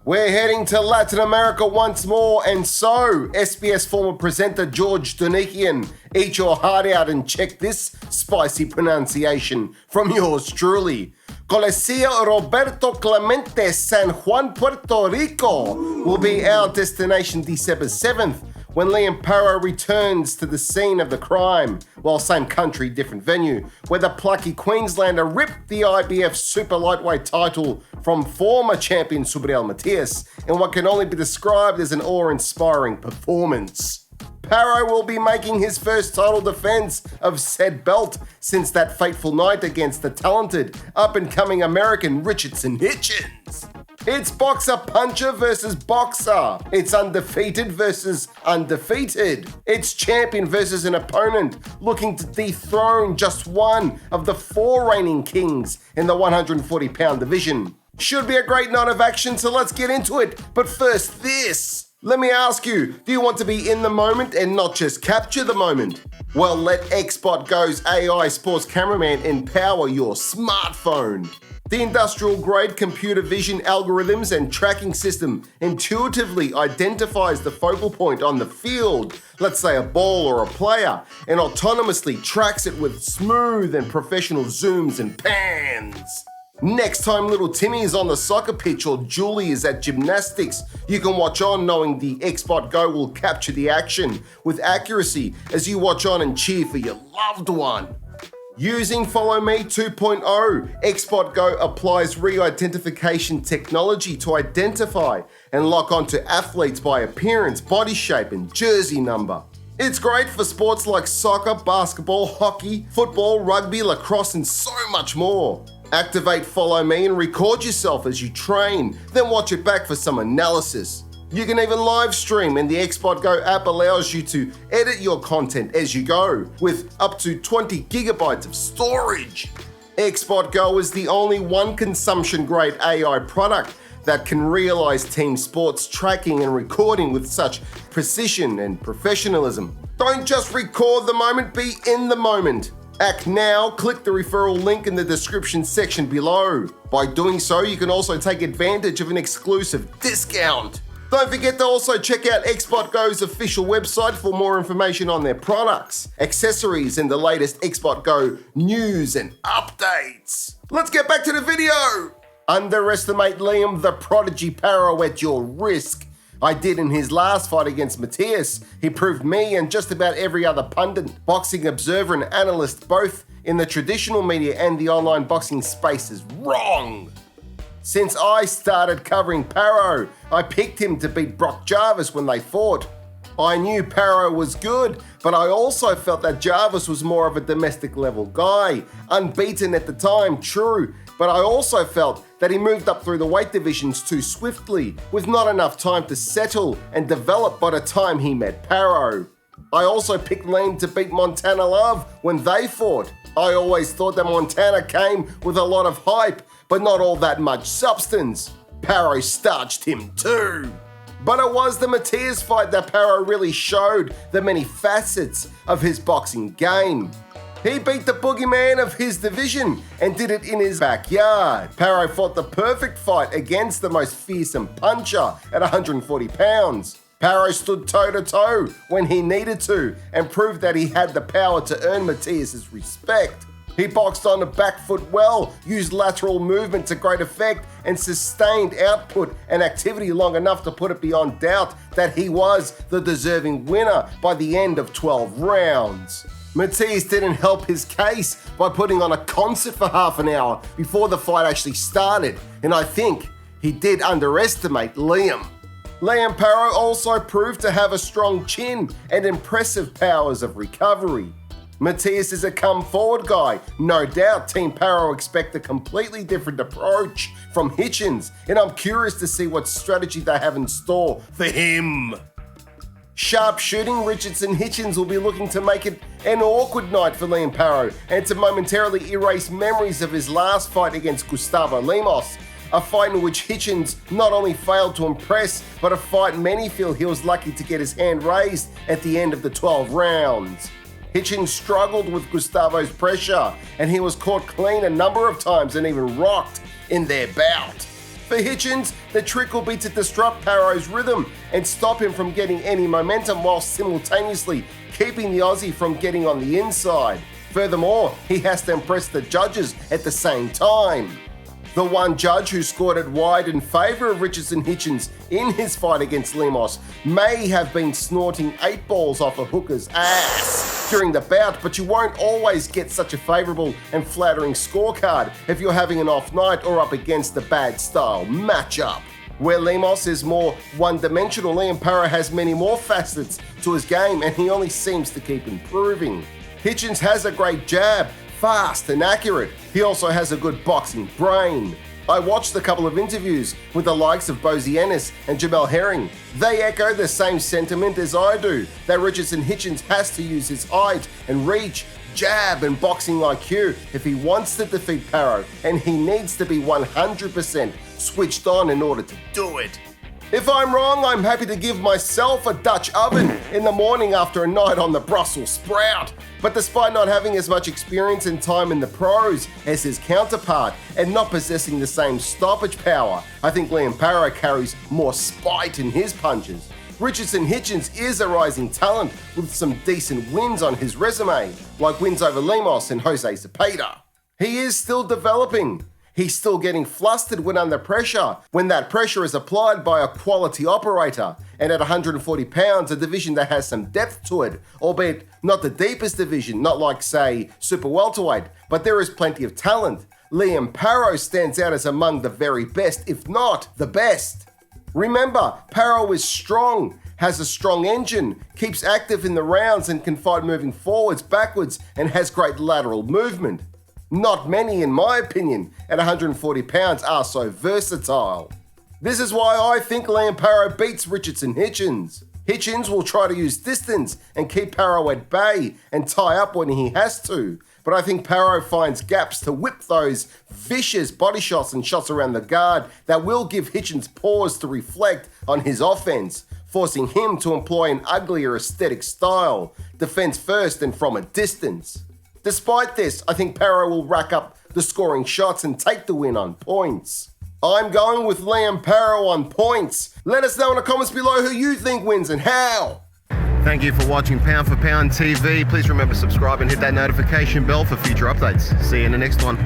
We're heading to Latin America once more, and so, SBS former presenter George Donikian, eat your heart out and check this spicy pronunciation from yours truly. Coliseo Roberto Clemente, San Juan, Puerto Rico will be our destination December 7th, when Liam Paro returns to the scene of the crime, while same country, different venue, where the plucky Queenslander ripped the IBF Super Lightweight title from former champion Subriel Matias in what can only be described as an awe-inspiring performance. Paro will be making his first title defense of said belt since that fateful night against the talented, up-and-coming American Richardson Hitchins. It's boxer puncher versus boxer. It's undefeated versus undefeated. It's champion versus an opponent looking to dethrone just one of the four reigning kings in the 140-pound division. Should be a great night of action, so let's get into it. But first, this. Let me ask you, do you want to be in the moment and not just capture the moment? Well, let XbotGo's AI sports cameraman empower your smartphone. The industrial-grade computer vision algorithms and tracking system intuitively identifies the focal point on the field, let's say a ball or a player, and autonomously tracks it with smooth and professional zooms and pans. Next time little Timmy is on the soccer pitch or Julie is at gymnastics, you can watch on knowing the XbotGo will capture the action with accuracy as you watch on and cheer for your loved one. Using Follow Me 2.0, XbotGo applies re-identification technology to identify and lock onto athletes by appearance, body shape, and jersey number. It's great for sports like soccer, basketball, hockey, football, rugby, lacrosse, and so much more. Activate Follow Me and record yourself as you train, then watch it back for some analysis. You can even live stream, and the XbotGo app allows you to edit your content as you go, with up to 20 gigabytes of storage. XbotGo is the only one consumption-grade AI product that can realize team sports tracking and recording with such precision and professionalism. Don't just record the moment, be in the moment. Act now, click the referral link in the description section below. By doing so, you can also take advantage of an exclusive discount. Don't forget to also check out XbotGo's official website for more information on their products, accessories, and the latest XbotGo news and updates. Let's get back to the video. Underestimate Liam the Prodigy Paro at your risk. I did in his last fight against Matias. He proved me and just about every other pundit, boxing observer and analyst, both in the traditional media and the online boxing space, is wrong. Since I started covering Paro, I picked him to beat Brock Jarvis when they fought. I knew Paro was good, but I also felt that Jarvis was more of a domestic level guy. Unbeaten at the time, true, but I also felt that he moved up through the weight divisions too swiftly, with not enough time to settle and develop by the time he met Paro. I also picked Liam to beat Montana Love when they fought. I always thought that Montana came with a lot of hype, but not all that much substance. Paro starched him too. But it was the Matias fight that Paro really showed the many facets of his boxing game. He beat the boogeyman of his division and did it in his backyard. Paro fought the perfect fight against the most fearsome puncher at 140 pounds. Paro stood toe-to-toe when he needed to and proved that he had the power to earn Matias' respect. He boxed on the back foot well, used lateral movement to great effect, and sustained output and activity long enough to put it beyond doubt that he was the deserving winner by the end of 12 rounds. Matias didn't help his case by putting on a concert for half an hour before the fight actually started, and I think he did underestimate Liam. Liam Paro also proved to have a strong chin and impressive powers of recovery. Matias is a come-forward guy. No doubt Team Paro expect a completely different approach from Hitchins, and I'm curious to see what strategy they have in store for him. Sharp-shooting Richardson Hitchins will be looking to make it an awkward night for Liam Paro and to momentarily erase memories of his last fight against Gustavo Lemos, a fight in which Hitchins not only failed to impress, but a fight many feel he was lucky to get his hand raised at the end of the 12 rounds. Hitchins struggled with Gustavo's pressure, and he was caught clean a number of times and even rocked in their bout. For Hitchins, the trick will be to disrupt Paro's rhythm and stop him from getting any momentum while simultaneously keeping the Aussie from getting on the inside. Furthermore, he has to impress the judges at the same time. The one judge who scored it wide in favour of Richardson Hitchins in his fight against Lemos may have been snorting 8 balls off a hooker's ass during the bout, but you won't always get such a favourable and flattering scorecard if you're having an off night or up against a bad style matchup. Where Lemos is more one-dimensional, Liam Paro has many more facets to his game and he only seems to keep improving. Hitchins has a great jab, fast and accurate. He also has a good boxing brain. I watched a couple of interviews with the likes of Bozienis and Jamel Herring. They echo the same sentiment as I do, that Richardson Hitchins has to use his height and reach, jab and boxing IQ if he wants to defeat Paro, and he needs to be 100% switched on in order to do it. If I'm wrong, I'm happy to give myself a Dutch oven in the morning after a night on the Brussels sprout. But despite not having as much experience and time in the pros as his counterpart and not possessing the same stoppage power, I think Liam Paro carries more spite in his punches. Richardson Hitchins is a rising talent with some decent wins on his resume, like wins over Lemos and Jose Zepeda. He is still developing. He's still getting flustered when under pressure, when that pressure is applied by a quality operator. And at 140 pounds, a division that has some depth to it, albeit not the deepest division, not like, say, super welterweight, but there is plenty of talent. Liam Paro stands out as among the very best, if not the best. Remember, Paro is strong, has a strong engine, keeps active in the rounds and can fight moving forwards, backwards, and has great lateral movement. Not many, in my opinion, at 140 pounds are so versatile. This is why I think Liam Paro beats Richardson Hitchins. Hitchins will try to use distance and keep Paro at bay and tie up when he has to, but I think Paro finds gaps to whip those vicious body shots and shots around the guard that will give Hitchins pause to reflect on his offense, forcing him to employ an uglier aesthetic style, defense first and from a distance. Despite this, I think Paro will rack up the scoring shots and take the win on points. I'm going with Liam Paro on points. Let us know in the comments below who you think wins and how. Thank you for watching Pound for Pound TV. Please remember to subscribe and hit that notification bell for future updates. See you in the next one.